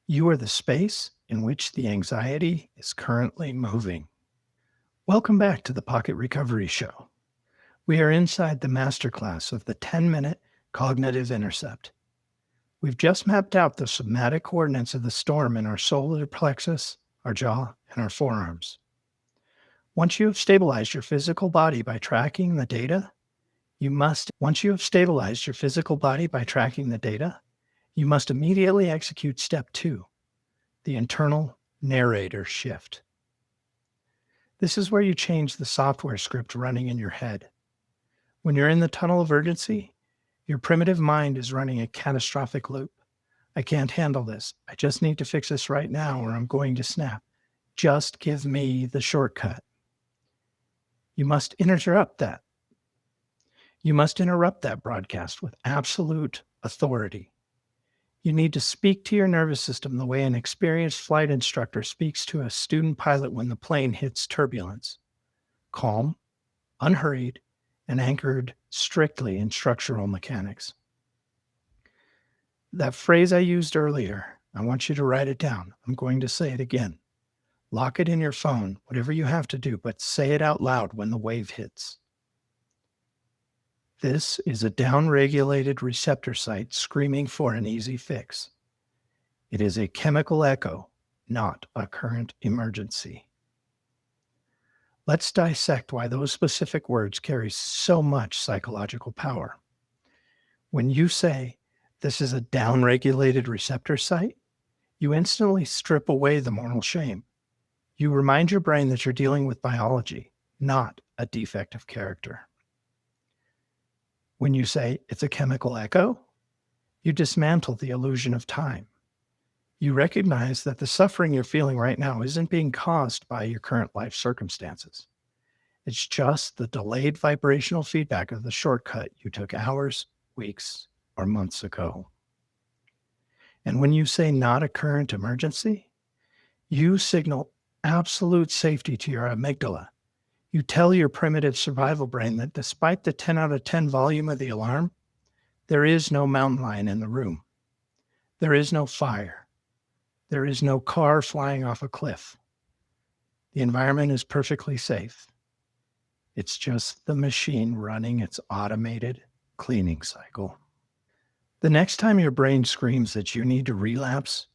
You are the space in which the anxiety is currently moving. Welcome back to the Pocket Recovery Show. We are inside the masterclass of the 10-minute Cognitive Intercept. We've just mapped out the somatic coordinates of the storm in our solar plexus, our jaw, and our forearms. Once you have stabilized your physical body by tracking the data, you must immediately execute step 2, the internal narrator shift. This is where you change the software script running in your head. When you're in the tunnel of urgency, your primitive mind is running a catastrophic loop. I can't handle this. I just need to fix this right now or I'm going to snap. Just give me the shortcut. You must interrupt that. You must interrupt that broadcast with absolute authority. You need to speak to your nervous system the way an experienced flight instructor speaks to a student pilot when the plane hits turbulence. Calm, unhurried, and anchored strictly in structural mechanics. That phrase I used earlier, I want you to write it down. I'm going to say it again. Lock it in your phone, whatever you have to do, but say it out loud when the wave hits. This is a down-regulated receptor site screaming for an easy fix. It is a chemical echo, not a current emergency. Let's dissect why those specific words carry so much psychological power. When you say, this is a down-regulated receptor site, you instantly strip away the moral shame. You remind your brain that you're dealing with biology, not a defect of character. When you say it's a chemical echo, you dismantle the illusion of time. You recognize that the suffering you're feeling right now isn't being caused by your current life circumstances. It's just the delayed vibrational feedback of the shortcut you took hours, weeks, or months ago. And when you say not a current emergency, you signal absolute safety to your amygdala. You tell your primitive survival brain that despite the 10 out of 10 volume of the alarm, there is no mountain lion in the room. There is no fire. There is no car flying off a cliff. The environment is perfectly safe. It's just the machine running its automated cleaning cycle. The next time your brain screams that you need to relapse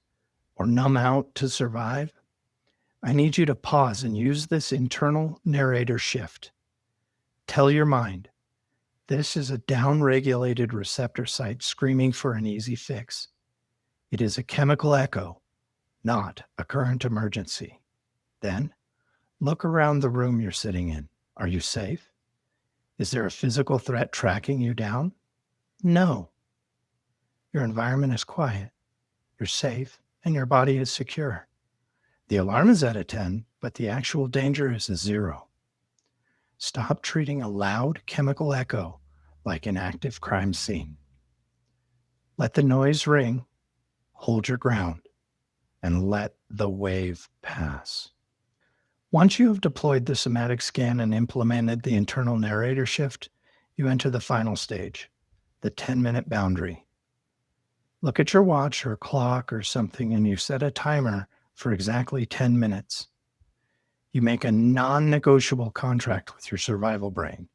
or numb out to survive, I need you to pause and use this internal narrator shift. Tell your mind, this is a down-regulated receptor site screaming for an easy fix. It is a chemical echo, not a current emergency. Then, look around the room you're sitting in. Are you safe? Is there a physical threat tracking you down? No. Your environment is quiet, you're safe, and your body is secure. The alarm is at a 10, but the actual danger is a 0. Stop treating a loud chemical echo like an active crime scene. Let the noise ring, hold your ground, and let the wave pass. Once you have deployed the somatic scan and implemented the internal narrator shift, you enter the final stage, the 10-minute boundary. Look at your watch or clock or something and you set a timer for exactly 10 minutes. You make a non-negotiable contract with your survival brain.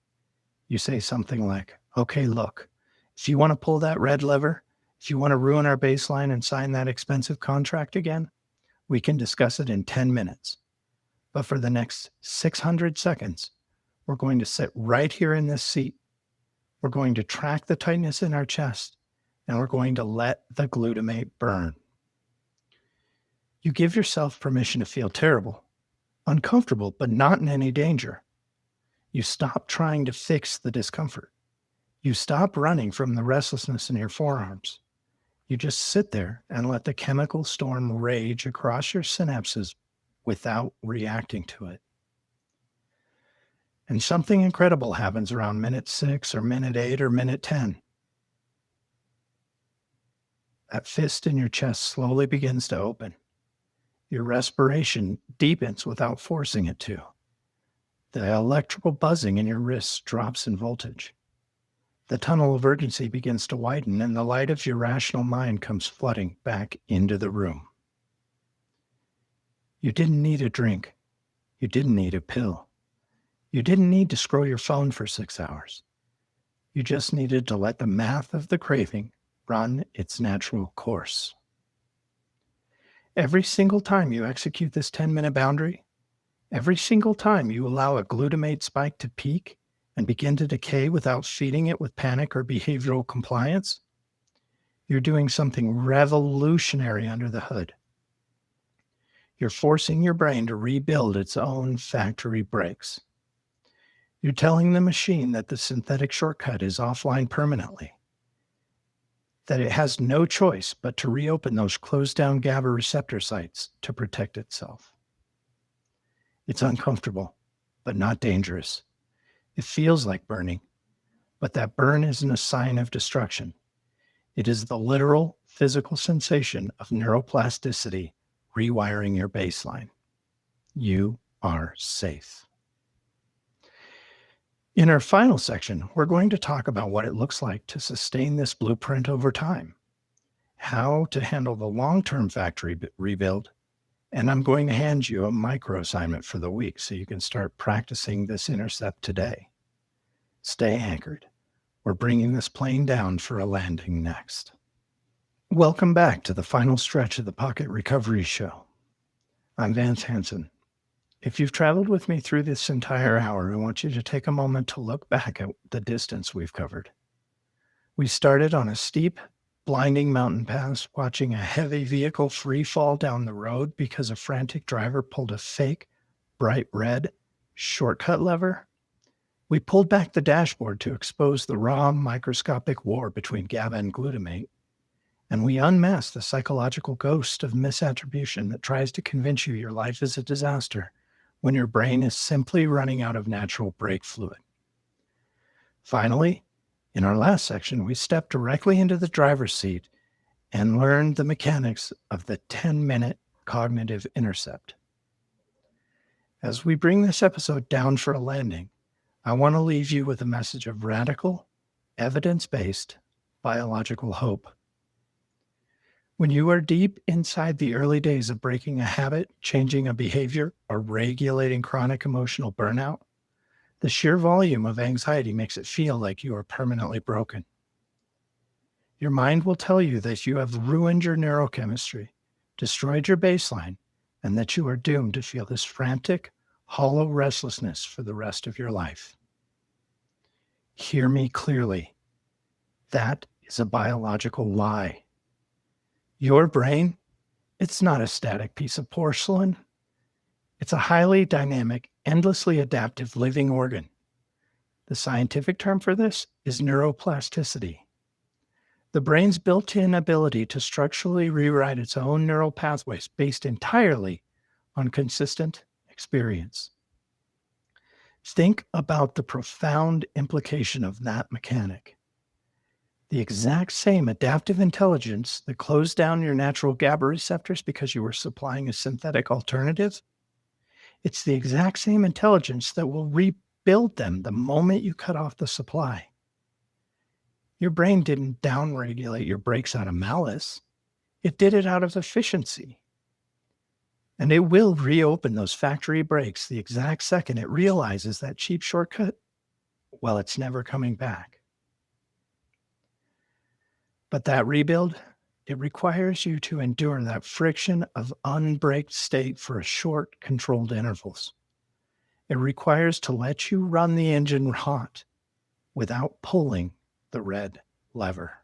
You say something like, okay, look, if you want to pull that red lever, if you want to ruin our baseline and sign that expensive contract again, we can discuss it in 10 minutes. But for the next 600 seconds, we're going to sit right here in this seat. We're going to track the tightness in our chest, and we're going to let the glutamate burn. You give yourself permission to feel terrible, uncomfortable, but not in any danger. You stop trying to fix the discomfort. You stop running from the restlessness in your forearms. You just sit there and let the chemical storm rage across your synapses without reacting to it. And something incredible happens around minute 6 or minute 8 or minute 10. That fist in your chest slowly begins to open. Your respiration deepens without forcing it to. The electrical buzzing in your wrists drops in voltage. The tunnel of urgency begins to widen, and the light of your rational mind comes flooding back into the room. You didn't need a drink. You didn't need a pill. You didn't need to scroll your phone for 6 hours. You just needed to let the math of the craving run its natural course. Every single time you execute this 10-minute boundary, every single time you allow a glutamate spike to peak and begin to decay without feeding it with panic or behavioral compliance, you're doing something revolutionary under the hood. You're forcing your brain to rebuild its own factory brakes. You're telling the machine that the synthetic shortcut is offline permanently, that it has no choice but to reopen those closed down GABA receptor sites to protect itself. It's uncomfortable, but not dangerous. It feels like burning, but that burn isn't a sign of destruction. It is the literal physical sensation of neuroplasticity rewiring your baseline. You are safe. In our final section, we're going to talk about what it looks like to sustain this blueprint over time, how to handle the long-term factory rebuild, and I'm going to hand you a micro assignment for the week so you can start practicing this intercept today. Stay anchored. We're bringing this plane down for a landing next. Welcome back to the final stretch of the Pocket Recovery Show. I'm Vance Hansen. If you've traveled with me through this entire hour, I want you to take a moment to look back at the distance we've covered. We started on a steep, blinding mountain pass, watching a heavy vehicle free fall down the road because a frantic driver pulled a fake, bright red shortcut lever. We pulled back the dashboard to expose the raw, microscopic war between GABA and glutamate, and we unmasked the psychological ghost of misattribution that tries to convince you your life is a disaster when your brain is simply running out of natural brake fluid. Finally, in our last section, we stepped directly into the driver's seat and learned the mechanics of the 10-minute cognitive intercept. As we bring this episode down for a landing, I want to leave you with a message of radical, evidence-based biological hope. When you are deep inside the early days of breaking a habit, changing a behavior, or regulating chronic emotional burnout, the sheer volume of anxiety makes it feel like you are permanently broken. Your mind will tell you that you have ruined your neurochemistry, destroyed your baseline, and that you are doomed to feel this frantic, hollow restlessness for the rest of your life. Hear me clearly. That is a biological lie. Your brain, it's not a static piece of porcelain. It's a highly dynamic, endlessly adaptive living organ. The scientific term for this is neuroplasticity. The brain's built-in ability to structurally rewrite its own neural pathways based entirely on consistent experience. Think about the profound implication of that mechanic. The exact same adaptive intelligence that closed down your natural GABA receptors because you were supplying a synthetic alternative, it's the exact same intelligence that will rebuild them the moment you cut off the supply. Your brain didn't downregulate your brakes out of malice. It did it out of efficiency. And it will reopen those factory brakes the exact second it realizes that cheap shortcut, well, it's never coming back. But that rebuild, it requires you to endure that friction of unbraked state for a short, controlled intervals. It requires to let you run the engine hot without pulling the red lever.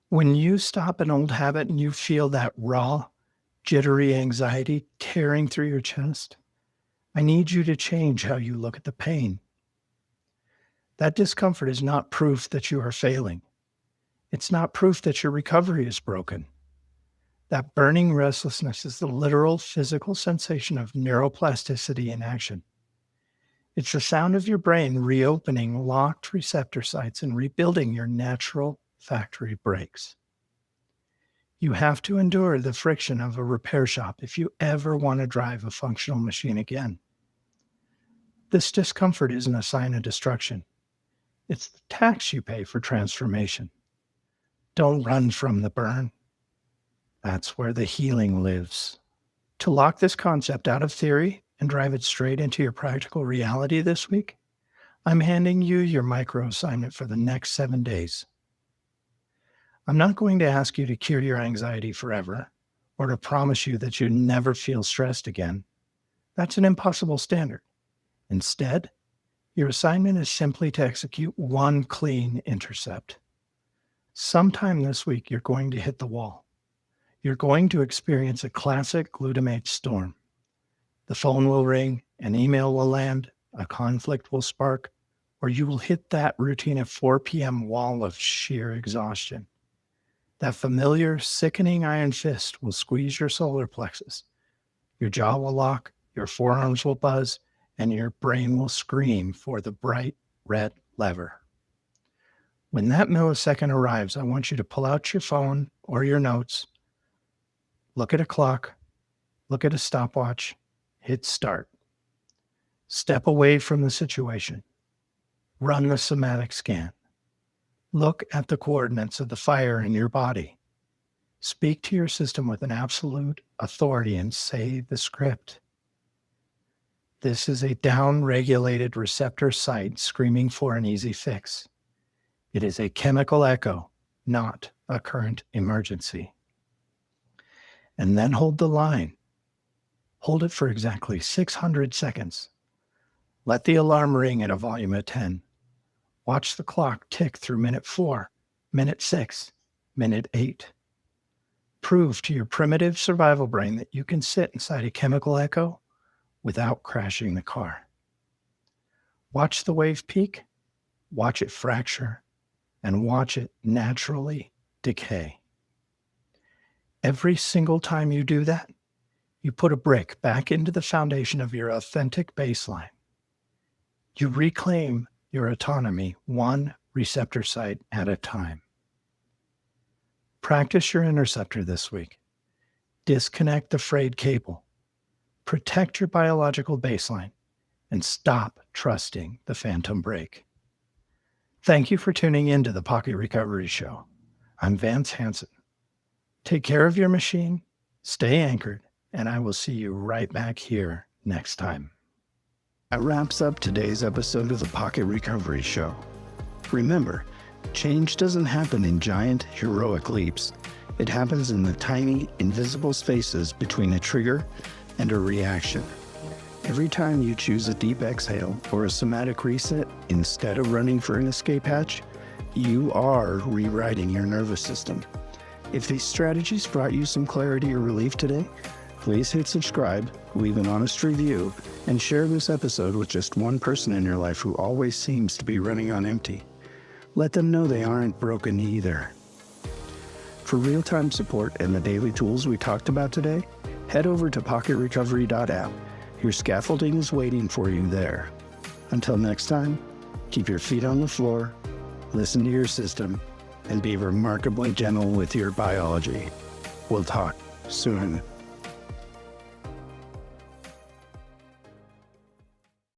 When you stop an old habit and you feel that raw, jittery anxiety tearing through your chest, I need you to change how you look at the pain. That discomfort is not proof that you are failing. It's not proof that your recovery is broken. That burning restlessness is the literal physical sensation of neuroplasticity in action. It's the sound of your brain reopening locked receptor sites and rebuilding your natural factory brakes. You have to endure the friction of a repair shop if you ever want to drive a functional machine again. This discomfort isn't a sign of destruction. It's the tax you pay for transformation. Don't run from the burn. That's where the healing lives. To lock this concept out of theory and drive it straight into your practical reality this week, I'm handing you your micro assignment for the next 7 days. I'm not going to ask you to cure your anxiety forever or to promise you that you never feel stressed again. That's an impossible standard. Instead, your assignment is simply to execute one clean intercept. Sometime this week, you're going to hit the wall. You're going to experience a classic glutamate storm. The phone will ring, an email will land, a conflict will spark, or you will hit that routine at 4 p.m. wall of sheer exhaustion. That familiar, sickening iron fist will squeeze your solar plexus. Your jaw will lock, your forearms will buzz, and your brain will scream for the bright red lever. When that millisecond arrives, I want you to pull out your phone or your notes, look at a clock, look at a stopwatch, hit start. Step away from the situation. Run the somatic scan. Look at the coordinates of the fire in your body. Speak to your system with an absolute authority and say the script. This is a down-regulated receptor site screaming for an easy fix. It is a chemical echo, not a current emergency. And then hold the line. Hold it for exactly 600 seconds. Let the alarm ring at a volume of 10. Watch the clock tick through minute 4, minute 6, minute 8. Prove to your primitive survival brain that you can sit inside a chemical echo without crashing the car. Watch the wave peak, watch it fracture, and watch it naturally decay. Every single time you do that, you put a brick back into the foundation of your authentic baseline. You reclaim your autonomy one receptor site at a time. Practice your interceptor this week. Disconnect the frayed cable. Protect your biological baseline and stop trusting the phantom brake. Thank you for tuning in to the Pocket Recovery Show. I'm Vance Hansen. Take care of your machine, stay anchored, and I will see you right back here next time. That wraps up today's episode of the Pocket Recovery Show. Remember, change doesn't happen in giant, heroic leaps. It happens in the tiny, invisible spaces between a trigger and a reaction. Every time you choose a deep exhale or a somatic reset instead of running for an escape hatch, you are rewriting your nervous system. If these strategies brought you some clarity or relief today, please hit subscribe, leave an honest review, and share this episode with just one person in your life who always seems to be running on empty. Let them know they aren't broken either. For real-time support and the daily tools we talked about today, head over to pocketrecovery.app. Your scaffolding is waiting for you there. Until next time, keep your feet on the floor, listen to your system, and be remarkably gentle with your biology. We'll talk soon.